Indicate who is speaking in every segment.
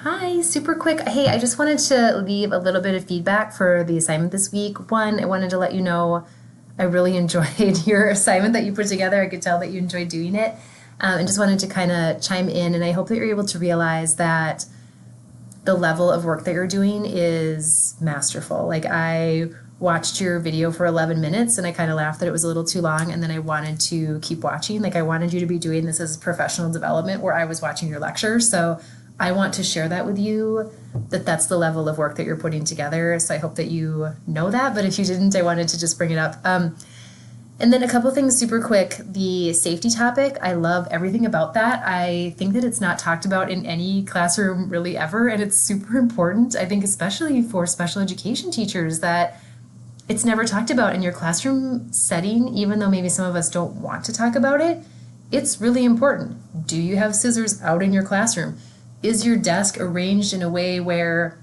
Speaker 1: Hi, super quick. Hey, I just wanted to leave a little bit of feedback for the assignment this week. One, I wanted to let you know I really enjoyed your assignment that you put together. I could tell that you enjoyed doing it. And just wanted to kind of chime in. And I hope that you're able to realize that the level of work that you're doing is masterful. Like, I watched your video for 11 minutes and I kind of laughed that it was a little too long. And then I wanted to keep watching. Like, I wanted you to be doing this as professional development where I was watching your lecture. So I want to share that with you, that that's the level of work that you're putting together. So I hope that you know that. But if you didn't, I wanted to just bring it up. And then a couple things super quick. The safety topic, I love everything about that. I think that it's not talked about in any classroom really ever, and it's super important. I think especially for special education teachers that it's never talked about in your classroom setting, even though maybe some of us don't want to talk about it. It's really important. Do you have scissors out in your classroom? Is your desk arranged in a way where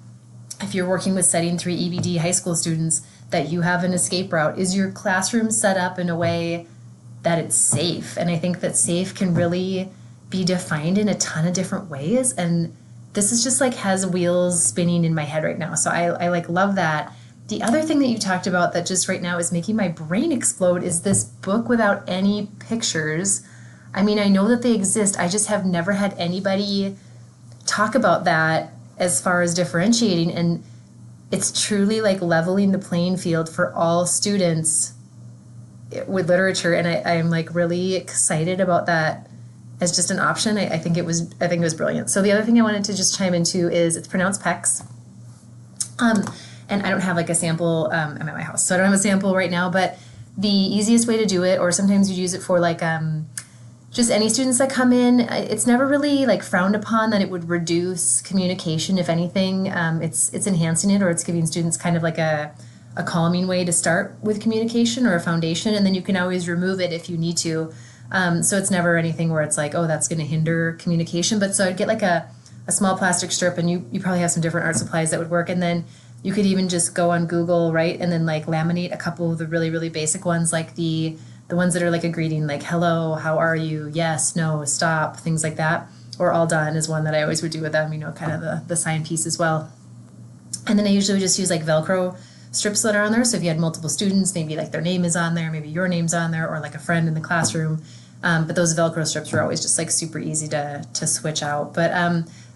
Speaker 1: if you're working with setting 3 EBD high school students, that you have an escape route? Is your classroom set up in a way that it's safe? And I think that safe can really be defined in a ton of different ways. And this is just like has wheels spinning in my head right now. So I like love that. The other thing that you talked about that just right now is making my brain explode is this book without any pictures. I mean, I know that they exist. I just have never had anybody talk about that as far as differentiating, and it's truly like leveling the playing field for all students with literature, and I am like really excited about that as just an option. I think it was brilliant. So the other thing I wanted to just chime into is it's pronounced PECS, and I don't have like a sample. I'm at my house, so I don't have a sample right now, but the easiest way to do it, or sometimes you use it for like just any students that come in, it's never really like frowned upon that it would reduce communication. If anything, it's enhancing it, or it's giving students kind of like a calming way to start with communication or a foundation, and then you can always remove it if you need to. So it's never anything where it's like, oh, that's going to hinder communication. But so I'd get like a small plastic strip, and you probably have some different art supplies that would work, and then you could even just go on Google, right, and then like laminate a couple of the really, really basic ones, like the ones that are like a greeting, like hello, how are you, yes, no, stop, things like that, or all done is one that I always would do with them, kind of the sign piece as well. And then I usually would just use like Velcro strips that are on there, so if you had multiple students, maybe like their name is on there, maybe your name's on there, or like a friend in the classroom, but those Velcro strips were always just like super easy to switch out. But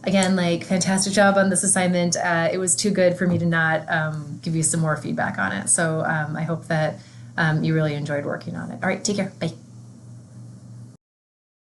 Speaker 1: again, like fantastic job on this assignment. It was too good for me to not give you some more feedback on it, so I hope that you really enjoyed working on it. All right, take care. Bye.